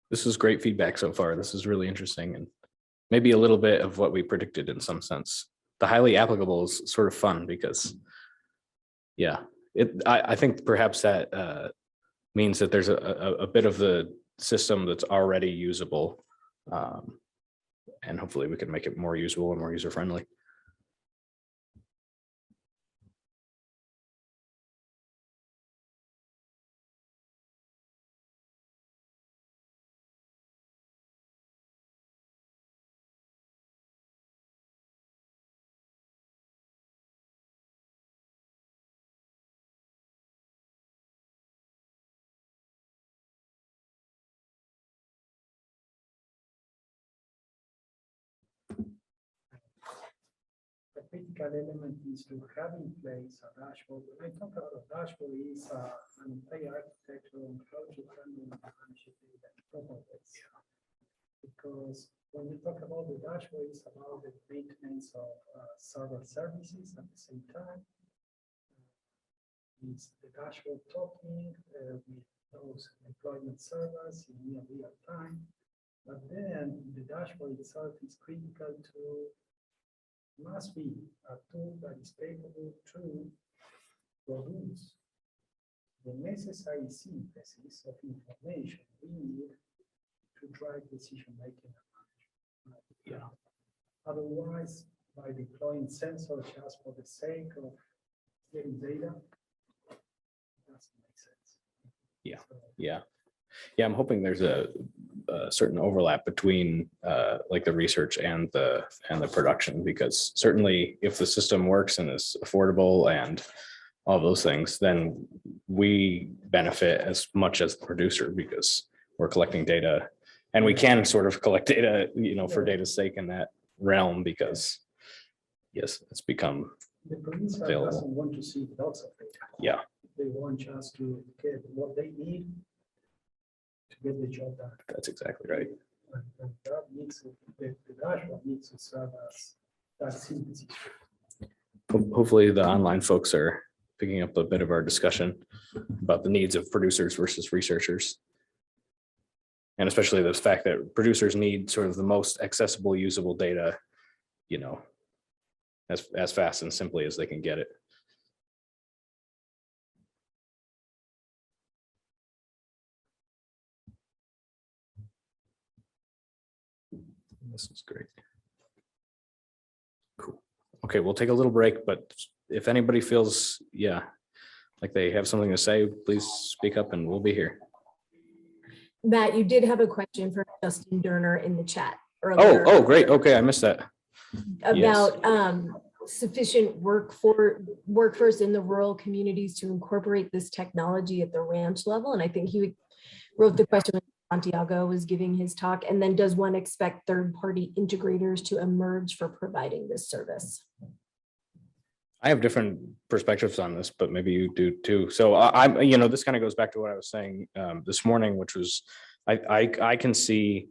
This is great feedback so far. This is really interesting and maybe a little bit of what we predicted in some sense. The highly applicable is sort of fun because, yeah, I think perhaps that means that there's a bit of the system that's already usable, and hopefully we can make it more usable and more user friendly. The critical element is to have in place a dashboard. When I talk about a dashboard, is an entire architecture on how to handle and manage data properties. Because when you talk about the dashboard, it's about the maintenance of server services at the same time. It's the dashboard talking with those deployment servers in near real time. But then the dashboard itself is critical to must be a tool that is capable to produce the necessary synthesis of information we need to drive decision making. Yeah. Otherwise, by deploying sensors just for the sake of getting data, it doesn't make sense. Yeah. So, Yeah, I'm hoping there's a certain overlap between like the research and the production, because certainly if the system works and is affordable and all those things, then we benefit as much as the producer because we're collecting data, and we can sort of collect data, for data's sake in that realm, because yes, it's become the producer available. doesn't want to see lots of data. Yeah. They want just to get what they need to get the job done. That's exactly right. And that needs the dashboard needs to serve as that synthesis. Hopefully the online folks are picking up a bit of our discussion about the needs of producers versus researchers. And especially the fact that producers need sort of the most accessible, usable data, as fast and simply as they can get it. This is great. Cool. Okay, we'll take a little break, but if anybody feels, like they have something to say, please speak up and we'll be here. Matt, you did have a question for Justin Durner in the chat earlier. Oh, great. Okay, I missed that. About sufficient workforce in the rural communities to incorporate this technology at the ranch level. And I think he wrote the question when Santiago was giving his talk. And then does one expect third-party integrators to emerge for providing this service? I have different perspectives on this, but maybe you do too. So I'm, this kind of goes back to what I was saying this morning, which was I can see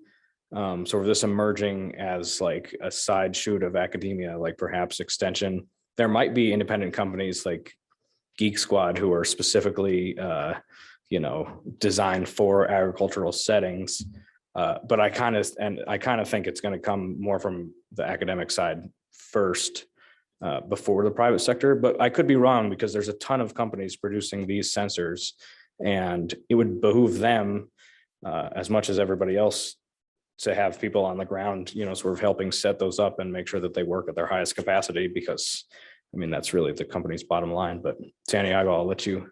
sort of this emerging as like a side shoot of academia, like perhaps extension. There might be independent companies like Geek Squad who are specifically, designed for agricultural settings. But I kind of think it's going to come more from the academic side first. Before the private sector, but I could be wrong because there's a ton of companies producing these sensors, and it would behoove them as much as everybody else to have people on the ground, sort of helping set those up and make sure that they work at their highest capacity, because I mean, that's really the company's bottom line. But Santiago, I'll let you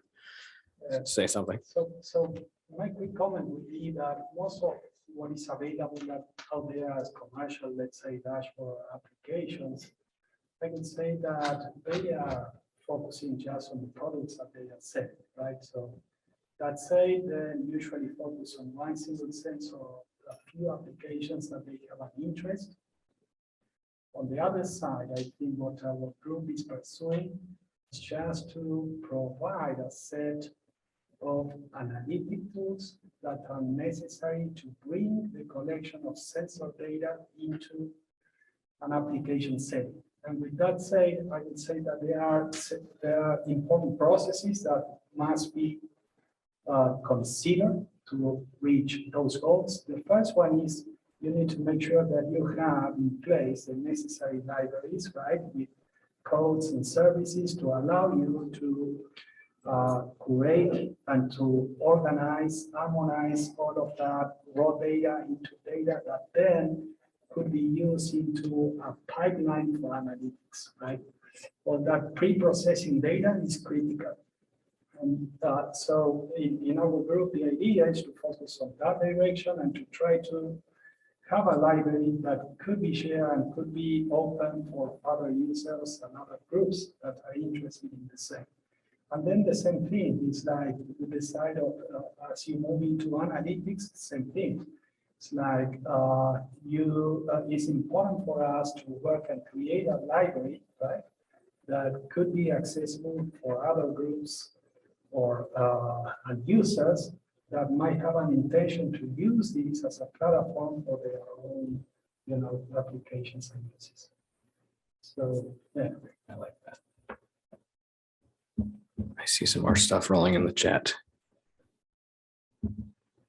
say something. So my quick comment would be that most of what is available out there as commercial, let's say, dashboard applications, I can say that they are focusing just on the products that they are selling, right? So that said, they usually focus on one single sensor, a few applications that they have an interest. On the other side, I think what our group is pursuing is just to provide a set of analytic tools that are necessary to bring the collection of sensor data into an application setting. And with that said, I would say that there are important processes that must be considered to reach those goals. The first one is you need to make sure that you have in place the necessary libraries, right, with codes and services to allow you to curate and to organize, harmonize all of that raw data into data that then could be used into a pipeline for analytics, right? Well, that pre-processing data is critical. And so in our group, the idea is to focus on that direction and to try to have a library that could be shared and could be open for other users and other groups that are interested in the same. And then the same thing is like with the side of, as you move into analytics, same thing. It's like it's important for us to work and create a library, right, that could be accessible for other groups or and users that might have an intention to use this as a platform for their own, applications and uses. So yeah, I like that. I see some more stuff rolling in the chat.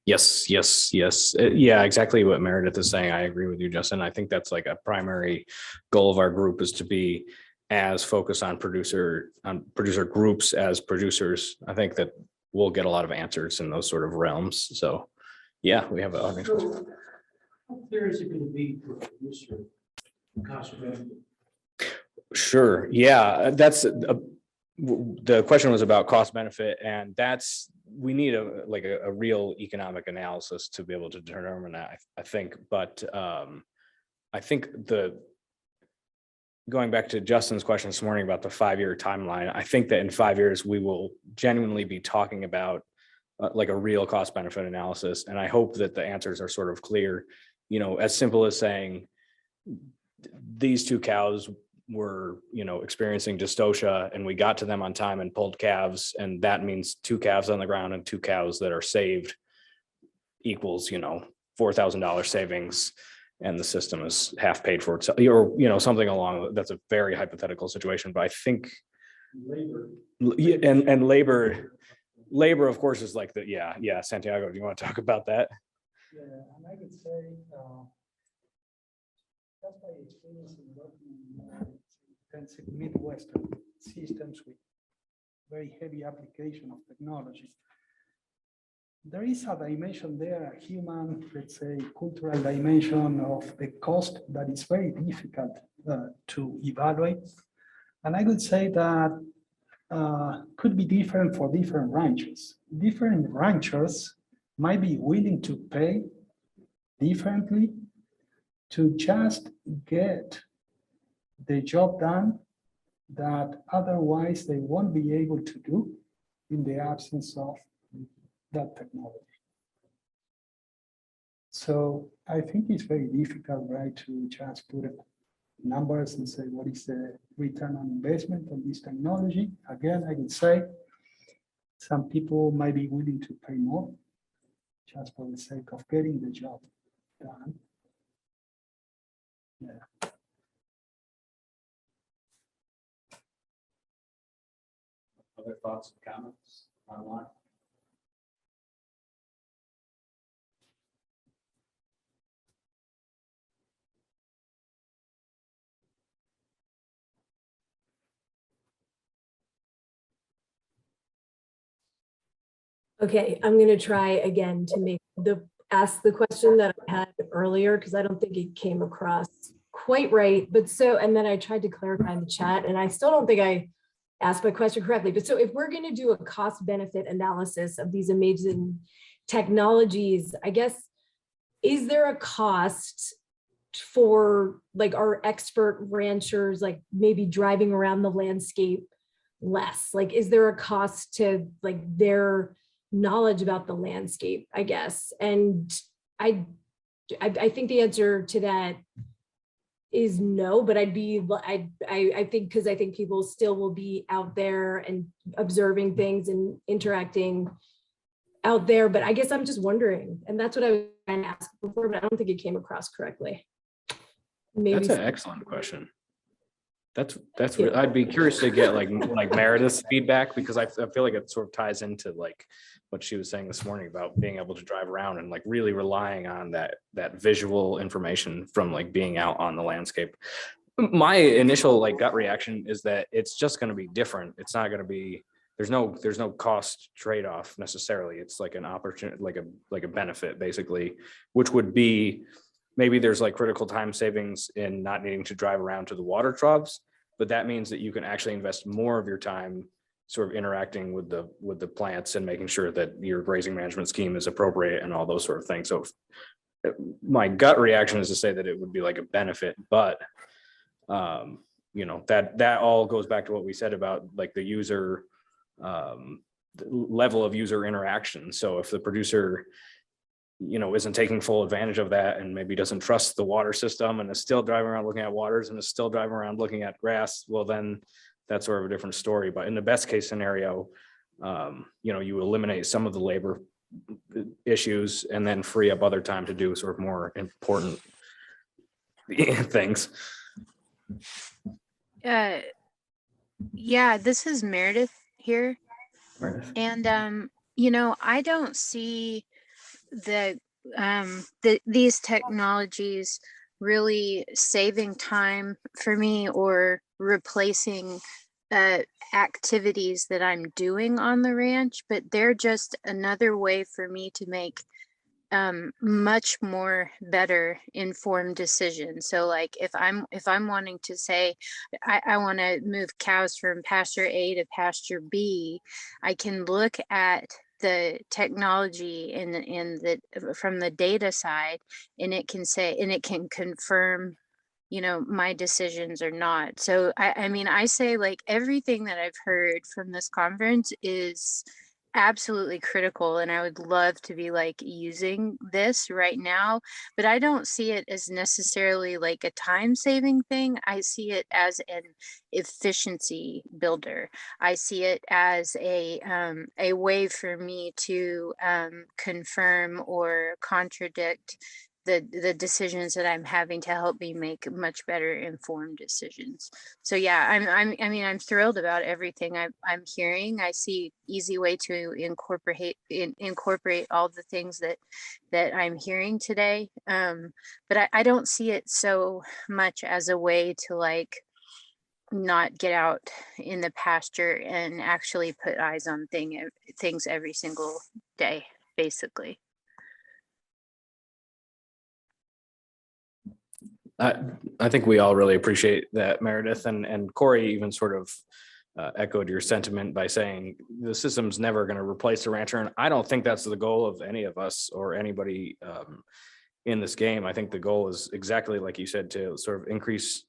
Yes. Yeah, exactly what Meredith is saying. I agree with you, Justin. I think that's like a primary goal of our group is to be as focused on producer groups as producers. I think that we'll get a lot of answers in those sort of realms. So yeah, we have a. So how clear is it going to be for a producer? Cost benefit? Sure. Yeah, that's the question was about cost benefit, and we need a real economic analysis to be able to determine that, I think. But I think going back to Justin's question this morning about the 5-year timeline, I think that in 5 years we will genuinely be talking about like a real cost benefit analysis, and I hope that the answers are sort of clear. As simple as saying these 2 cows were experiencing dystocia and we got to them on time and pulled calves, and that means 2 calves on the ground and 2 cows that are saved equals $4,000 savings, and the system is half paid for itself, or something along. That's a very hypothetical situation, but I think Labor. and labor of course is like Santiago, do you want to talk about that? yeah, and I would say that's my experience in working in Midwestern systems with very heavy application of technology. There is a dimension there, a human, let's say, cultural dimension of the cost that is very difficult to evaluate. And I would say that could be different for different ranchers. Different ranchers might be willing to pay differently to just get the job done that otherwise they won't be able to do in the absence of that technology. So I think it's very difficult, right, to just put numbers and say what is the return on investment on this technology. Again, I would say some people might be willing to pay more just for the sake of getting the job done. Yeah. Other thoughts and comments online? Okay, I'm gonna try again to ask the question that I had earlier, because I don't think it came across quite right. But and then I tried to clarify in the chat, and I still don't think I asked my question correctly. But so if we're gonna do a cost benefit analysis of these amazing technologies, I guess, is there a cost for like our expert ranchers, like maybe driving around the landscape less? Like, is there a cost to like their knowledge about the landscape, I guess? And I think the answer to that is no, but I think, because I think people still will be out there and observing things and interacting out there. But I guess I'm just wondering, and that's what I was trying to ask before, but I don't think it came across correctly. Maybe That's an excellent question. I'd be curious to get like Meredith's feedback, because I feel like it sort of ties into like what she was saying this morning about being able to drive around and like really relying on that visual information from like being out on the landscape. My initial like gut reaction is that it's just going to be different. It's not going to be, there's no cost trade-off necessarily. It's like an opportunity, like a benefit basically, which would be, maybe there's like critical time savings in not needing to drive around to the water troughs, but that means that you can actually invest more of your time sort of interacting with the plants and making sure that your grazing management scheme is appropriate and all those sort of things. So my gut reaction is to say that it would be like a benefit, but that all goes back to what we said about like the user the level of user interaction. So if the producer isn't taking full advantage of that and maybe doesn't trust the water system and is still driving around looking at waters and is still driving around looking at grass, well, then that's sort of a different story. But in the best case scenario, you eliminate some of the labor issues and then free up other time to do sort of more important things. Yeah, this is Meredith here. Meredith. And I don't see these technologies really saving time for me or replacing activities that I'm doing on the ranch, but they're just another way for me to make much more better informed decisions. So like if I'm wanting to say I want to move cows from pasture A to pasture B, I can look at the technology from the data side, and it can confirm my decisions or not. So I mean, I say like everything that I've heard from this conference is absolutely critical, and I would love to be like using this right now, but I don't see it as necessarily like a time saving thing. I see it as an efficiency builder. I see it as a way for me to confirm or contradict the decisions that I'm having to help me make much better informed decisions. So yeah, I'm thrilled about everything I'm hearing. I see easy way to incorporate all the things that I'm hearing today. But I don't see it so much as a way to like not get out in the pasture and actually put eyes on things every single day, basically. I think we all really appreciate that, Meredith, and Corey even sort of echoed your sentiment by saying the system's never going to replace the rancher. And I don't think that's the goal of any of us or anybody in this game. I think the goal is exactly like you said, to sort of increase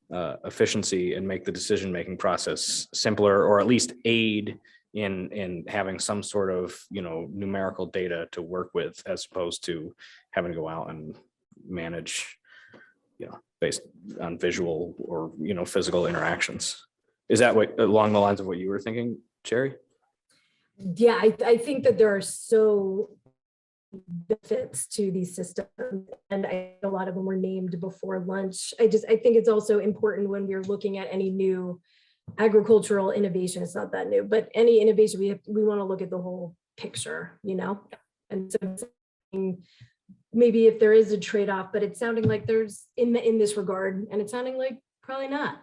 efficiency and make the decision-making process simpler, or at least aid in having some sort of numerical data to work with, as opposed to having to go out and manage based on visual or physical interactions. Is that what along the lines of what you were thinking, Cherry? Yeah, I think that there are so benefits to these systems, and a lot of them were named before lunch. I think it's also important when we're looking at any new agricultural innovation. It's not that new, but any innovation, we want to look at the whole picture, and so maybe if there is a trade-off, but it's sounding like there's in this regard, and it's sounding like probably not.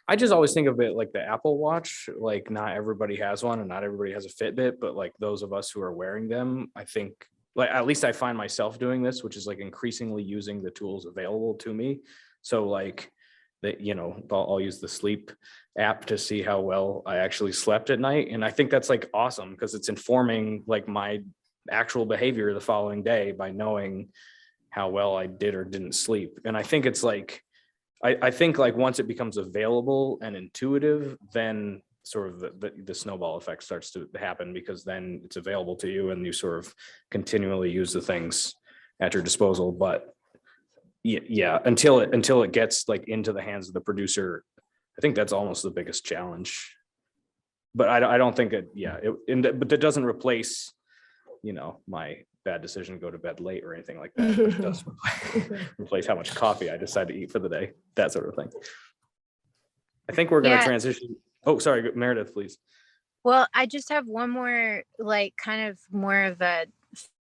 I just always think of it like the Apple Watch. Like not everybody has one and not everybody has a Fitbit, but like those of us who are wearing them, I think, like at least I find myself doing this, which is like increasingly using the tools available to me. So like that, I'll use the sleep app to see how well I actually slept at night. And I think that's like awesome, because it's informing like my actual behavior the following day by knowing how well I did or didn't sleep. And I think it's like, I think like once it becomes available and intuitive, then sort of the snowball effect starts to happen, because then it's available to you and you sort of continually use the things at your disposal. But yeah, until it gets like into the hands of the producer, I think that's almost the biggest challenge. But I don't think it, but that doesn't replace my bad decision to go to bed late or anything like that. But it does replace how much coffee I decide to eat for the day, that sort of thing. I think we're going to Yeah. transition. Oh, sorry, Meredith, please. Well, I just have one more, like, kind of more of a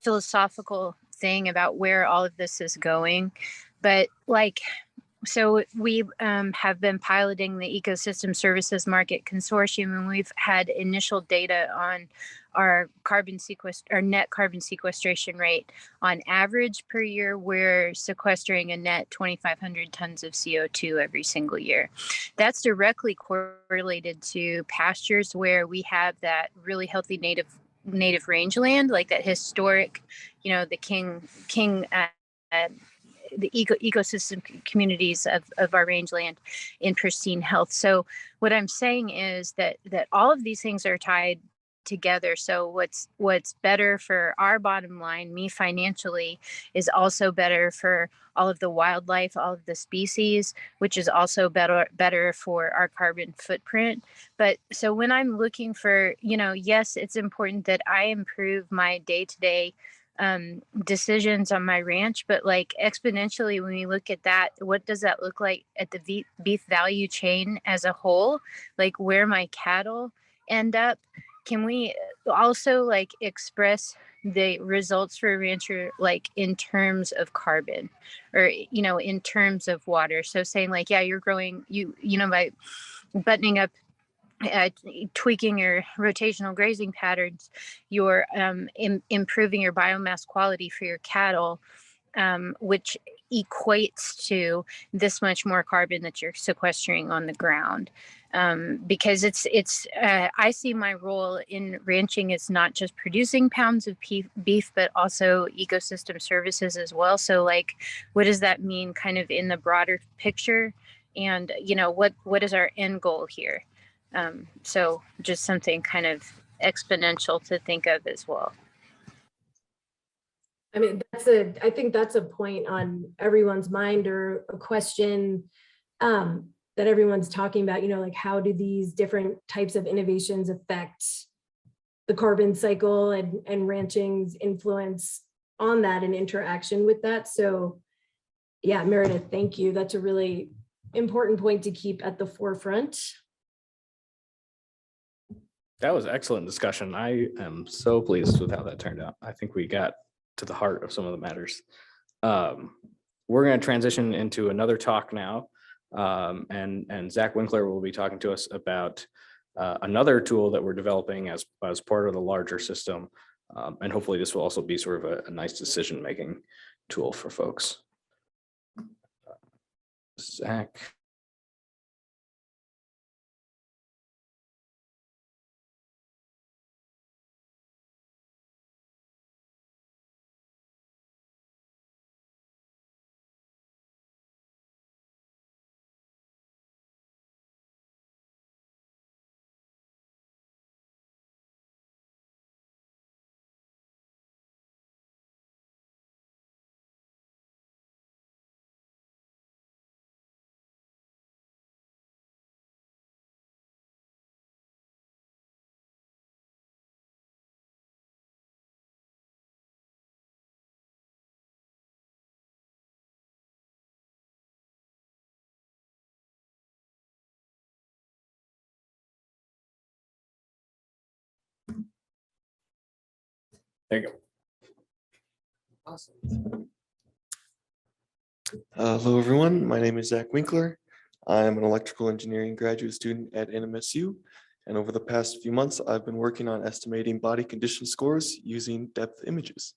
philosophical thing about where all of this is going. But like, so we have been piloting the Ecosystem Services Market Consortium, and we've had initial data on our net carbon sequestration rate. On average per year, we're sequestering a net 2,500 tons of CO2 every single year. That's directly correlated to pastures where we have that really healthy native rangeland, like that historic, the king the ecosystem communities of our rangeland in pristine health. So what I'm saying is that all of these things are tied together. So what's better for our bottom line, me financially, is also better for all of the wildlife, all of the species, which is also better for our carbon footprint. But so when I'm looking for, yes, it's important that I improve my day-to-day decisions on my ranch, but like exponentially, when we look at that, what does that look like at the beef value chain as a whole? Like where my cattle end up? Can we also like express the results for a rancher like in terms of carbon, or in terms of water? So saying like, yeah, you're growing, by buttoning up, tweaking your rotational grazing patterns, you're improving your biomass quality for your cattle, which equates to this much more carbon that you're sequestering on the ground. Because I see my role in ranching is not just producing pounds of beef, but also ecosystem services as well. So like, what does that mean kind of in the broader picture? And, what is our end goal here? So just something kind of exponential to think of as well. I mean, I think that's a point on everyone's mind, or a question that everyone's talking about, like how do these different types of innovations affect the carbon cycle and ranching's influence on that and interaction with that. So yeah, Meredith, thank you. That's a really important point to keep at the forefront. That was excellent discussion. I am so pleased with how that turned out. I think we got to the heart of some of the matters. We're going to transition into another talk now. And Zach Winkler will be talking to us about another tool that we're developing as part of the larger system. And hopefully this will also be sort of a nice decision-making tool for folks. Zach. There you go. Awesome. Hello, everyone. My name is Zach Winkler. I'm an electrical engineering graduate student at NMSU. And over the past few months, I've been working on estimating body condition scores using depth images.